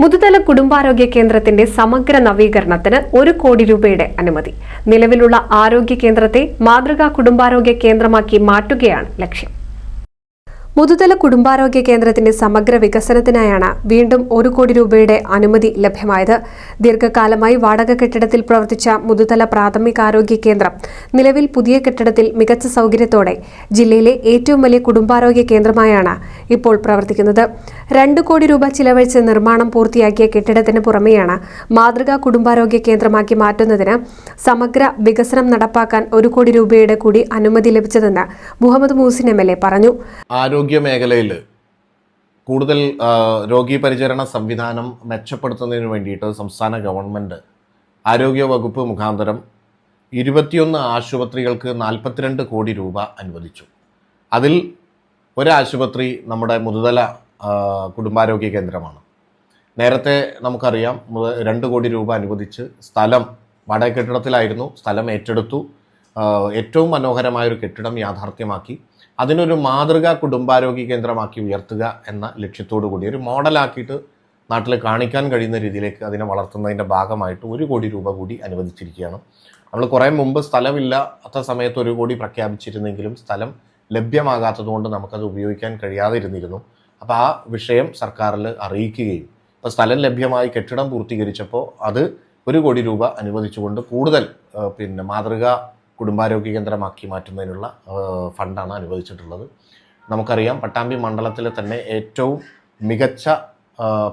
മുതുതല കുടുംബാരോഗ്യ കേന്ദ്രത്തിന്റെ സമഗ്ര നവീകരണത്തിന് 1 കോടി രൂപയുടെ അനുമതി. നിലവിലുള്ള ആരോഗ്യ കേന്ദ്രത്തെ മാതൃകാ കുടുംബാരോഗ്യ കേന്ദ്രമാക്കി മാറ്റുകയാണ് ലക്ഷ്യം. മുതുതല കുടുംബാരോഗ്യ കേന്ദ്രത്തിന്റെ സമഗ്ര വികസനത്തിനായാണ് വീണ്ടും 1 കോടി രൂപയുടെ അനുമതി ലഭ്യമായത്. ദീർഘകാലമായി വാടക കെട്ടിടത്തിൽ പ്രവർത്തിച്ച മുതുതല പ്രാഥമികാരോഗ്യ കേന്ദ്രം നിലവിൽ പുതിയ കെട്ടിടത്തിൽ മികച്ച സൗകര്യത്തോടെ ജില്ലയിലെ ഏറ്റവും വലിയ കുടുംബാരോഗ്യ കേന്ദ്രമായാണ് ഇപ്പോൾ പ്രവർത്തിക്കുന്നത്. 2 കോടി രൂപ ചിലവഴിച്ച് നിർമ്മാണം പൂർത്തിയാക്കിയ കെട്ടിടത്തിന് പുറമെയാണ് മാതൃകാ കുടുംബാരോഗ്യ കേന്ദ്രമാക്കി മാറ്റുന്നതിന് സമഗ്ര വികസനം നടപ്പാക്കാൻ 1 കോടി രൂപയുടെ കൂടി അനുമതി ലഭിച്ചതെന്ന് മുഹമ്മദ് മൂസിൻ MLA പറഞ്ഞു. ആരോഗ്യ മേഖലയിൽ കൂടുതൽ രോഗി പരിചരണ സംവിധാനം മെച്ചപ്പെടുത്തുന്നതിന് വേണ്ടിയിട്ട് സംസ്ഥാന ഗവൺമെൻറ് ആരോഗ്യ വകുപ്പ് മുഖാന്തരം 21 ആശുപത്രികൾക്ക് 42 കോടി രൂപ അനുവദിച്ചു. അതിൽ ഒരു ആശുപത്രി നമ്മുടെ മുതുതല കുടുംബാരോഗ്യ കേന്ദ്രമാണ്. നേരത്തെ നമുക്കറിയാം 2 കോടി രൂപ അനുവദിച്ച് സ്ഥലം വാടക കെട്ടിടത്തിലായിരുന്നു, സ്ഥലം ഏറ്റെടുത്തു, ഏറ്റവും മനോഹരമായൊരു കെട്ടിടം യാഥാർത്ഥ്യമാക്കി അതിനൊരു മാതൃകാ കുടുംബാരോഗ്യ കേന്ദ്രമാക്കി ഉയർത്തുക എന്ന ലക്ഷ്യത്തോടു കൂടി ഒരു മോഡലാക്കിയിട്ട് നാട്ടിൽ കാണിക്കാൻ കഴിയുന്ന രീതിയിലേക്ക് അതിനെ വളർത്തുന്നതിൻ്റെ ഭാഗമായിട്ട് 1 കോടി രൂപ കൂടി അനുവദിച്ചിരിക്കുകയാണ്. നമ്മൾ കുറേ മുമ്പ് സ്ഥലമില്ലാത്ത സമയത്ത് 1 കോടി പ്രഖ്യാപിച്ചിരുന്നെങ്കിലും സ്ഥലം ലഭ്യമാകാത്തതുകൊണ്ട് നമുക്കത് ഉപയോഗിക്കാൻ കഴിയാതിരുന്നിരുന്നു. അപ്പോൾ ആ വിഷയം സർക്കാരിൽ അറിയിക്കുകയും ഇപ്പോൾ സ്ഥലം ലഭ്യമായി കെട്ടിടം പൂർത്തീകരിച്ചപ്പോൾ അത് 1 കോടി രൂപ അനുവദിച്ചുകൊണ്ട് കൂടുതൽ മാതൃകാ കുടുംബാരോഗ്യ കേന്ദ്രമാക്കി മാറ്റുന്നതിനുള്ള ഫണ്ടാണ് അനുവദിച്ചിട്ടുള്ളത്. നമുക്കറിയാം പട്ടാമ്പി മണ്ഡലത്തിലെ തന്നെ ഏറ്റവും മികച്ച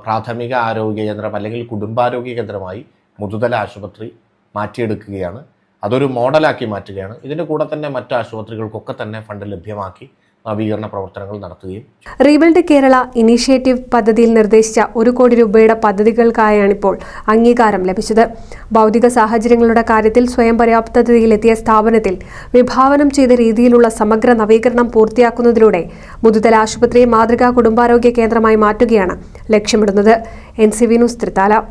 പ്രാഥമിക ആരോഗ്യ കേന്ദ്രം അല്ലെങ്കിൽ കുടുംബാരോഗ്യ കേന്ദ്രമായി മുതുതല ആശുപത്രി മാറ്റിയെടുക്കുകയാണ്. അതൊരു മോഡലാക്കി മാറ്റുകയാണ്. ഇതിൻ്റെ കൂടെ തന്നെ മറ്റ് ആശുപത്രികൾക്കൊക്കെ തന്നെ ഫണ്ട് ലഭ്യമാക്കി നവീകരണ പ്രവർത്തനങ്ങൾ നടത്തുകയും. റീബിൽഡ് കേരള ഇനീഷ്യേറ്റീവ് പദ്ധതിയിൽ നിർദ്ദേശിച്ച 1 കോടി രൂപയുടെ പദ്ധതികൾക്കായാണിപ്പോൾ അംഗീകാരം ലഭിച്ചത്. ഭൗതിക സാഹചര്യങ്ങളുടെ കാര്യത്തിൽ സ്വയം പര്യാപ്തതയിലെത്തിയ സ്ഥാപനത്തിൽ വിഭാവനം ചെയ്ത രീതിയിലുള്ള സമഗ്ര നവീകരണം പൂർത്തിയാക്കുന്നതിലൂടെ മുതുതല ആശുപത്രിയെ മാതൃകാ കുടുംബാരോഗ്യ കേന്ദ്രമായി മാറ്റുകയാണ് ലക്ഷ്യമിടുന്നത്. NCV news Thrithala.